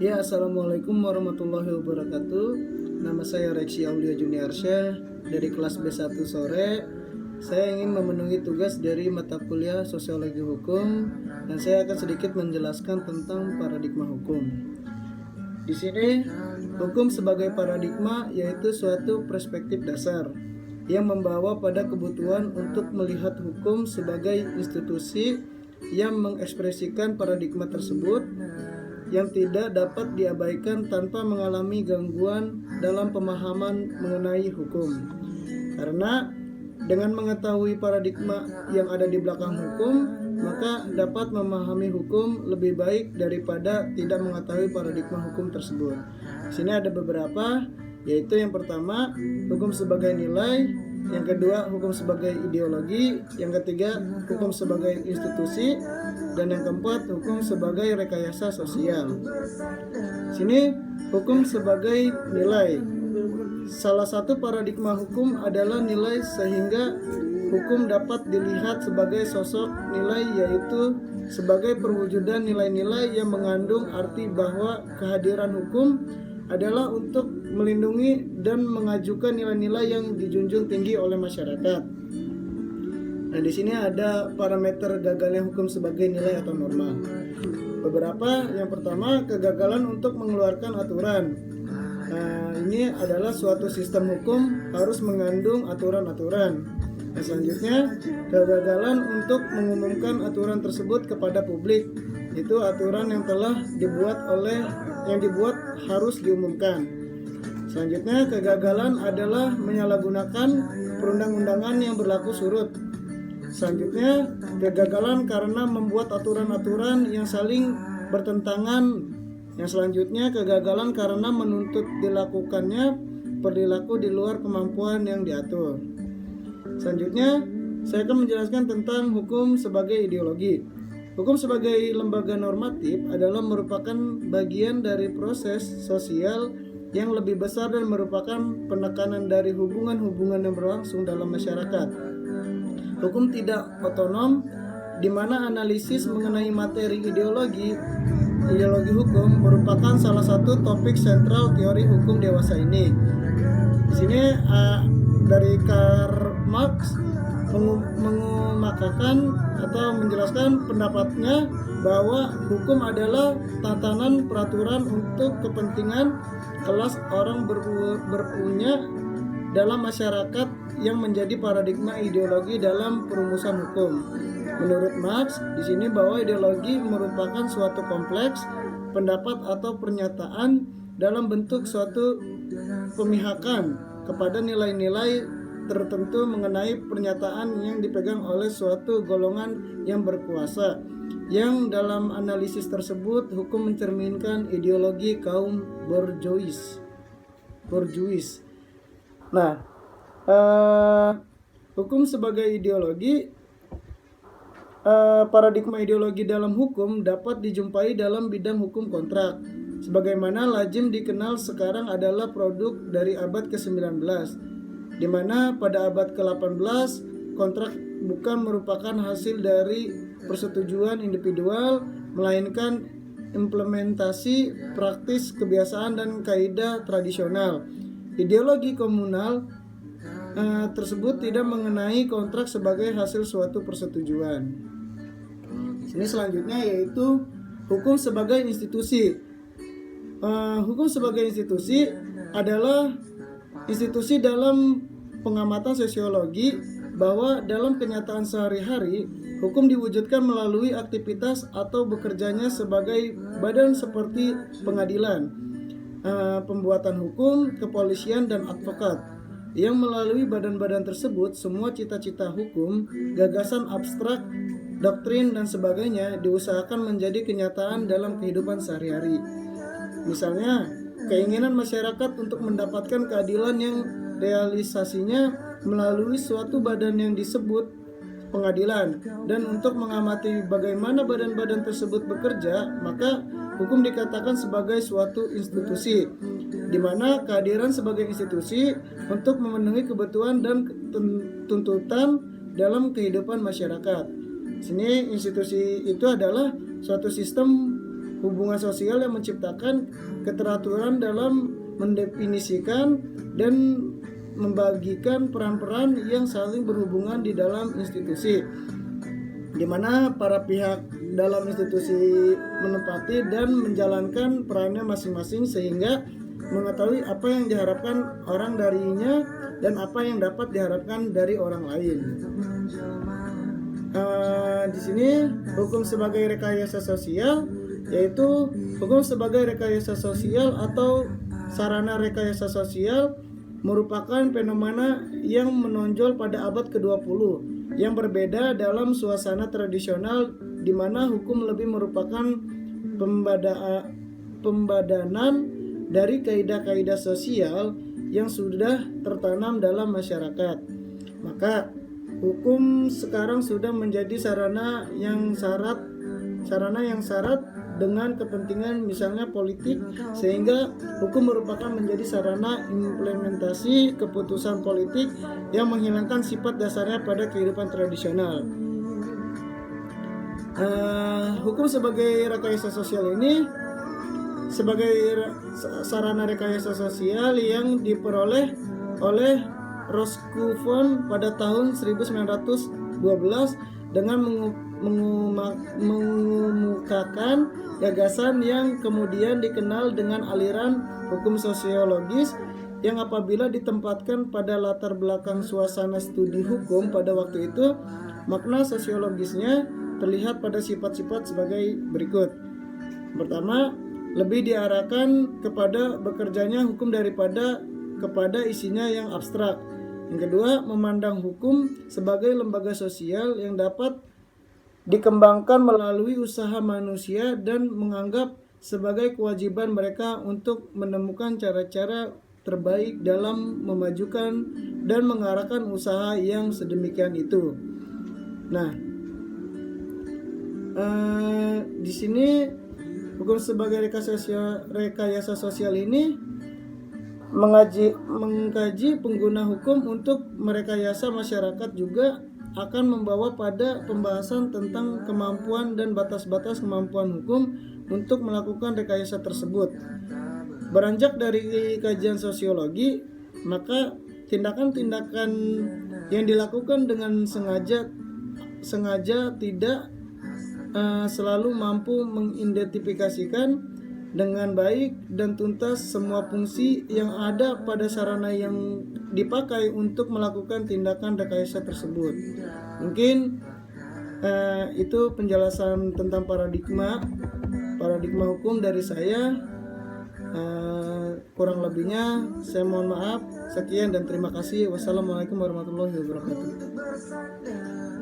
Ya, Assalamualaikum warahmatullahi wabarakatuh. Nama saya Reksi Aulia Juniarsyah dari kelas B1 sore. Saya ingin memenuhi tugas dari mata kuliah Sosiologi Hukum dan saya akan sedikit menjelaskan tentang paradigma hukum. Di sini, hukum sebagai paradigma yaitu suatu perspektif dasar yang membawa pada kebutuhan untuk melihat hukum sebagai institusi yang mengekspresikan paradigma tersebut yang tidak dapat diabaikan tanpa mengalami gangguan dalam pemahaman mengenai hukum. Karena dengan mengetahui paradigma yang ada di belakang hukum, maka dapat memahami hukum lebih baik daripada tidak mengetahui paradigma hukum tersebut. Di sini ada beberapa, yaitu yang pertama, hukum sebagai nilai, yang kedua, hukum sebagai ideologi, yang ketiga, hukum sebagai institusi, dan yang keempat, hukum sebagai rekayasa sosial. Sini, hukum sebagai nilai. Salah satu paradigma hukum adalah nilai, sehingga hukum dapat dilihat sebagai sosok nilai, yaitu sebagai perwujudan nilai-nilai yang mengandung arti bahwa kehadiran hukum adalah untuk melindungi dan mengajukan nilai-nilai yang dijunjung tinggi oleh masyarakat. Nah, di sini ada parameter gagalnya hukum sebagai nilai atau norma. Beberapa, yang pertama, kegagalan untuk mengeluarkan aturan. Nah, ini adalah suatu sistem hukum harus mengandung aturan-aturan. Nah, selanjutnya, kegagalan untuk mengumumkan aturan tersebut kepada publik. Itu aturan yang telah dibuat harus diumumkan. Selanjutnya, kegagalan adalah menyalahgunakan perundang-undangan yang berlaku surut. Selanjutnya, kegagalan karena membuat aturan-aturan yang saling bertentangan. Yang selanjutnya, kegagalan karena menuntut dilakukannya perilaku di luar kemampuan yang diatur. Selanjutnya, saya akan menjelaskan tentang hukum sebagai ideologi. Hukum sebagai lembaga normatif adalah merupakan bagian dari proses sosial yang lebih besar dan merupakan penekanan dari hubungan-hubungan yang berlangsung dalam masyarakat. Hukum tidak otonom, di mana analisis mengenai materi ideologi hukum merupakan salah satu topik sentral teori hukum dewasa ini. Di sini dari Karl Marx mengemukakan atau menjelaskan pendapatnya bahwa hukum adalah tatanan peraturan untuk kepentingan kelas orang berpunya dalam masyarakat yang menjadi paradigma ideologi dalam perumusan hukum. Menurut Marx, di sini bahwa ideologi merupakan suatu kompleks pendapat atau pernyataan dalam bentuk suatu pemihakan kepada nilai-nilai tertentu mengenai pernyataan yang dipegang oleh suatu golongan yang berkuasa. Yang dalam analisis tersebut, hukum mencerminkan ideologi kaum borjuis. Nah, hukum sebagai ideologi, paradigma ideologi dalam hukum dapat dijumpai dalam bidang hukum kontrak. Sebagaimana lazim dikenal sekarang adalah produk dari abad ke-19, di mana pada abad ke-18 kontrak bukan merupakan hasil dari persetujuan individual, melainkan implementasi praktis kebiasaan dan kaidah tradisional. Ideologi komunal tersebut tidak mengenai kontrak sebagai hasil suatu persetujuan. Ini selanjutnya yaitu hukum sebagai institusi. Hukum sebagai institusi adalah institusi dalam pengamatan sosiologi bahwa dalam kenyataan sehari-hari hukum diwujudkan melalui aktivitas atau bekerjanya sebagai badan seperti pengadilan, pembuatan hukum, kepolisian, dan advokat. Yang melalui badan-badan tersebut, semua cita-cita hukum, gagasan abstrak, doktrin, dan sebagainya diusahakan menjadi kenyataan dalam kehidupan sehari-hari. Misalnya, keinginan masyarakat untuk mendapatkan keadilan yang realisasinya melalui suatu badan yang disebut pengadilan, dan untuk mengamati bagaimana badan-badan tersebut bekerja, maka hukum dikatakan sebagai suatu institusi, di mana kehadiran sebagai institusi untuk memenuhi kebutuhan dan tuntutan dalam kehidupan masyarakat. Sini institusi itu adalah suatu sistem hubungan sosial yang menciptakan keteraturan dalam mendefinisikan dan membagikan peran-peran yang saling berhubungan di dalam institusi, di mana para pihak dalam institusi menempati dan menjalankan perannya masing-masing sehingga mengetahui apa yang diharapkan orang darinya dan apa yang dapat diharapkan dari orang lain. Di sini hukum sebagai rekayasa sosial, yaitu hukum sebagai rekayasa sosial atau sarana rekayasa sosial merupakan fenomena yang menonjol pada abad ke-20 yang berbeda dalam suasana tradisional di mana hukum lebih merupakan pembadanan dari kaidah-kaidah sosial yang sudah tertanam dalam masyarakat. Maka hukum sekarang sudah menjadi sarana yang syarat dengan kepentingan misalnya politik, sehingga hukum merupakan menjadi sarana implementasi keputusan politik yang menghilangkan sifat dasarnya pada kehidupan tradisional. Hukum sebagai rekayasa sosial ini sebagai sarana rekayasa sosial yang diperoleh oleh Roscoe pada tahun 1912 dengan mengemukakan gagasan yang kemudian dikenal dengan aliran hukum sosiologis yang apabila ditempatkan pada latar belakang suasana studi hukum pada waktu itu, makna sosiologisnya terlihat pada sifat-sifat sebagai berikut. Pertama, lebih diarahkan kepada bekerjanya hukum daripada kepada isinya yang abstrak. Yang kedua, memandang hukum sebagai lembaga sosial yang dapat dikembangkan melalui usaha manusia dan menganggap sebagai kewajiban mereka untuk menemukan cara-cara terbaik dalam memajukan dan mengarahkan usaha yang sedemikian itu. Nah, di sini hukum sebagai rekayasa sosial ini mengkaji pengguna hukum untuk merekayasa masyarakat juga akan membawa pada pembahasan tentang kemampuan dan batas-batas kemampuan hukum untuk melakukan rekayasa tersebut. Beranjak dari kajian sosiologi, maka tindakan-tindakan yang dilakukan dengan sengaja tidak selalu mampu mengidentifikasikan dengan baik dan tuntas semua fungsi yang ada pada sarana yang dipakai untuk melakukan tindakan rekayasa tersebut. Mungkin itu penjelasan tentang paradigma hukum dari saya. Kurang lebihnya saya mohon maaf. Sekian dan terima kasih. Wassalamualaikum warahmatullahi wabarakatuh.